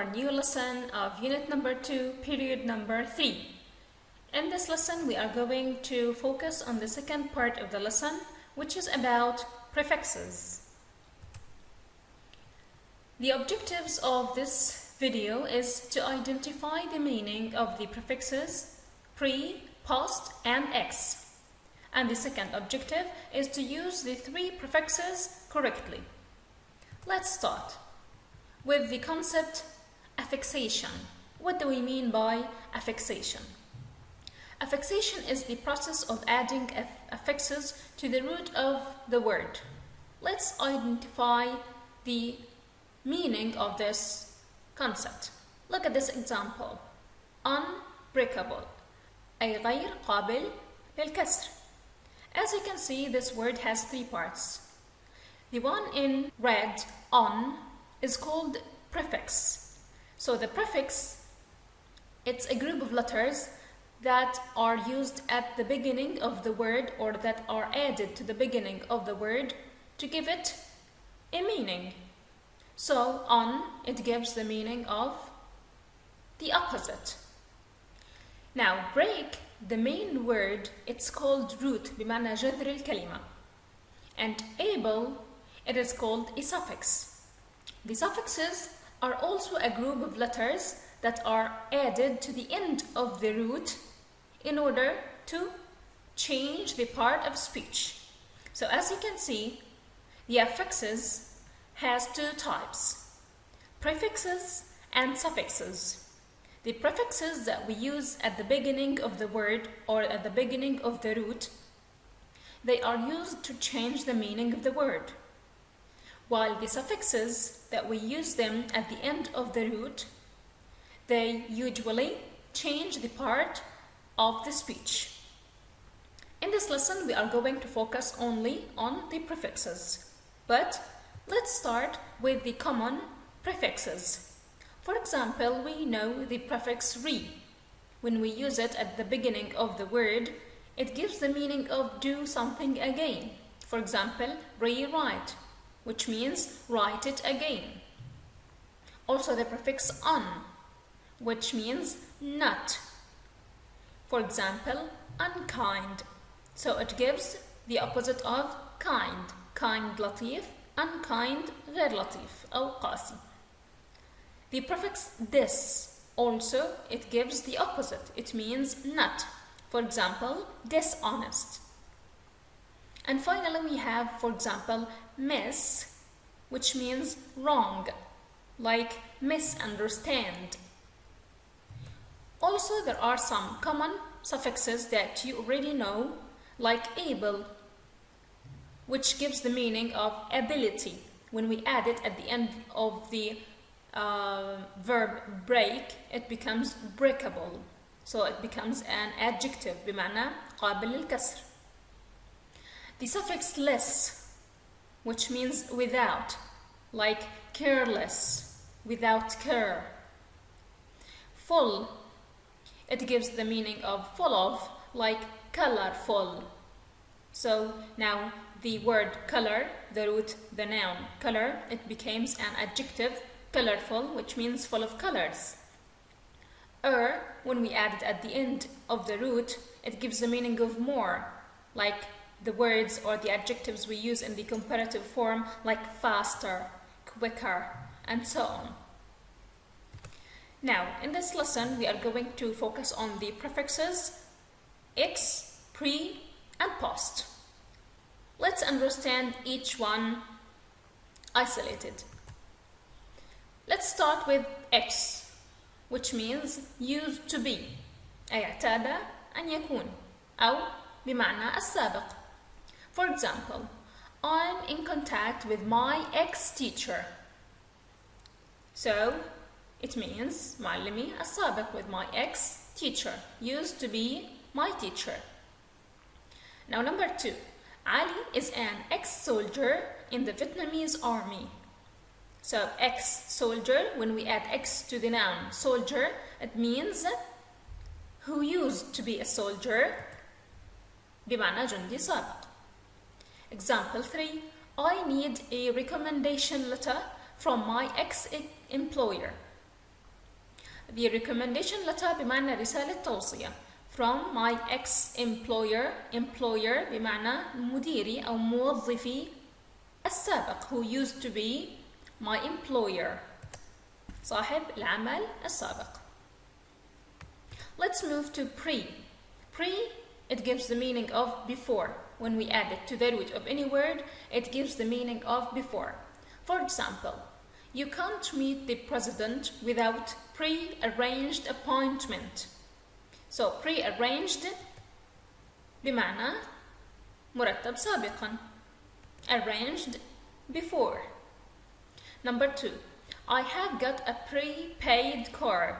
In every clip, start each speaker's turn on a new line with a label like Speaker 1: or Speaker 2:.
Speaker 1: our new lesson of unit number 2, period number 3. In this lesson, we are going to focus on the second part of the lesson, which is about prefixes. The objectives of this video is to identify the meaning of the prefixes pre, post, and ex. And the second objective is to use the three prefixes correctly. Let's start with the concept affixation. What do we mean by affixation? Affixation is the process of adding affixes to the root of the word. Let's identify the meaning of this concept. Look at this example. Unbreakable أي غير قابل للكسر. As you can see, this word has three parts. The one in red, on, is called prefix. So the prefix, it's a group of letters that are used at the beginning of the word or that are added to the beginning of the word to give it a meaning. So on, it gives the meaning of the opposite. Now break, the main word, it's called root بمعنى جذر الكلمة. And able, it is called a suffix. The suffixes are also a group of letters that are added to the end of the root in order to change the part of speech. So as you can see, the affixes has two types, prefixes and suffixes. The prefixes that we use at the beginning of the word or at the beginning of the root, they are used to change the meaning of the word. While the suffixes that we use them at the end of the root, they usually change the part of the speech. In this lesson, we are going to focus only on the prefixes. But let's start with the common prefixes. For example, we know the prefix re. When we use it at the beginning of the word, it gives the meaning of do something again. For example, rewrite, which means write it again. Also the prefix on, which means not. For example, unkind. So it gives the opposite of kind. Kind لطيف, unkind غير لطيف أو قاسي. The prefix this also, it gives the opposite. It means not. For example, dishonest. And finally we have, for example, miss, which means wrong, like misunderstand. Also, there are some common suffixes that you already know, like able, which gives the meaning of ability. When we add it at the end of the verb break, it becomes breakable. So it becomes an adjective بمعنى قابل للكسر. The suffix less, which means without, like careless, without care. Full, it gives the meaning of full of, like colorful. So now the word color, the root, the noun color, it becomes an adjective, colorful, which means full of colors. When we add it at the end of the root, it gives the meaning of more, like the words or the adjectives we use in the comparative form, like faster, quicker, and so on. Now, in this lesson, we are going to focus on the prefixes ex, pre, and post. Let's understand each one isolated. Let's start with ex, which means used to be. أي اعتاد أن يكون أو بمعنى السابق. For example, I'm in contact with my ex-teacher. So, it means معلمي السابق, with my ex-teacher, used to be my teacher. Now number 2, Ali is an ex-soldier in the Vietnamese army. So ex-soldier, when we add ex to the noun soldier, it means who used to be a soldier بمعنى جندي سابق. Example 3, I need a recommendation letter from my ex-employer. The recommendation letter بمعنى رسالة توصية. From my ex-employer. Employer بمعنى مديري أو موظفي السابق, who used to be my employer. صاحب العمل السابق. Let's move to pre. Pre, it gives the meaning of before. When we add it to the root of any word, it gives the meaning of before. For example, you can't meet the president without pre-arranged appointment. So pre-arranged بمعنى مرتب سابقا. Arranged before. Number 2, I have got a prepaid card.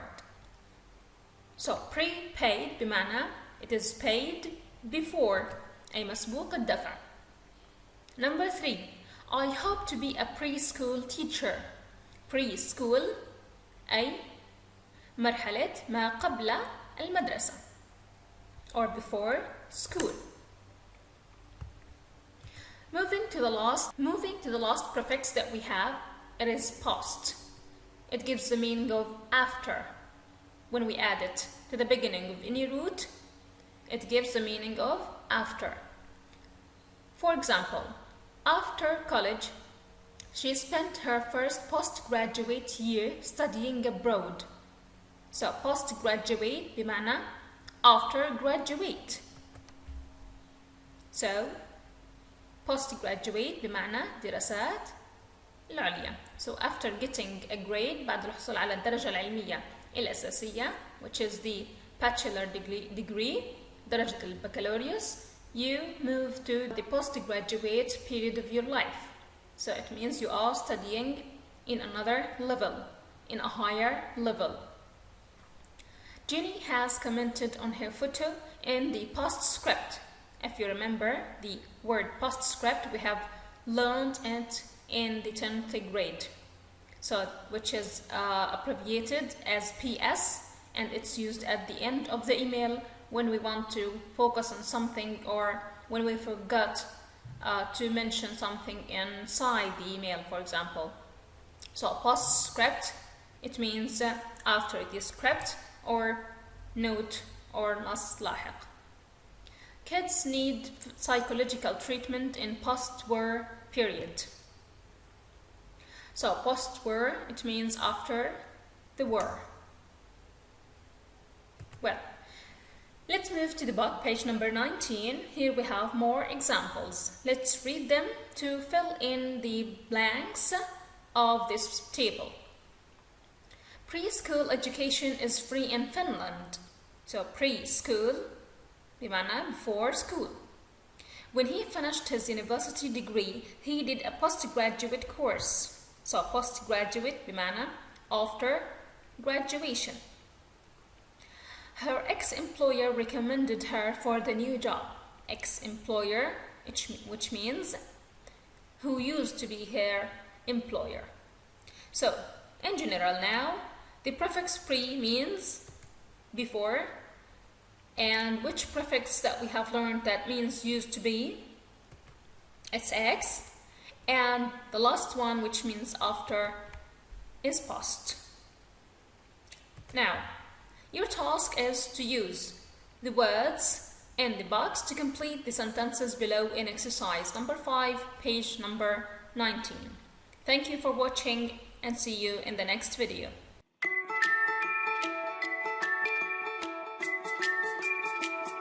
Speaker 1: So prepaid بمعنى it is paid before, أي مسبوق الدفع. Number 3, I hope to be a preschool teacher. Preschool أي مرحلة ما قبل المدرسة, or before school. Moving to the last prefix that we have, it is post. It gives the meaning of after. When we add it to the beginning of any root, it gives the meaning of after. For example, after college, she spent her first postgraduate year studying abroad. So postgraduate بمعنى after graduate. So postgraduate بمعنى دراسات العليا. So after getting a grade, بعد الحصول على الدرجة العلمية الأساسية, which is the bachelor degree, درجة البكالوريوس, you move to the postgraduate period of your life. So it means you are studying in another level, in a higher level. Jenny has commented on her photo in the postscript. If you remember the word postscript, we have learned it in the 10th grade. So, which is abbreviated as PS, and it's used at the end of the email when we want to focus on something or when we forgot to mention something inside the email, for example. So postscript, it means after the script or note or نص لاحق. Kids need psychological treatment in post-war period. So post-war, it means after the war. Well, let's move to the book, page number 19. Here we have more examples. Let's read them to fill in the blanks of this table. Preschool education is free in Finland. So preschool بمعنى before school. When he finished his university degree, he did a postgraduate course. So postgraduate بمعنى after graduation. Her ex-employer recommended her for the new job. Ex-employer, which means who used to be her employer. So, in general now, the prefix pre means before, and which prefix that we have learned that means used to be, it's ex, and the last one, which means after, is post. Now, your task is to use the words in the box to complete the sentences below in exercise number 5, page number 19. Thank you for watching and see you in the next video.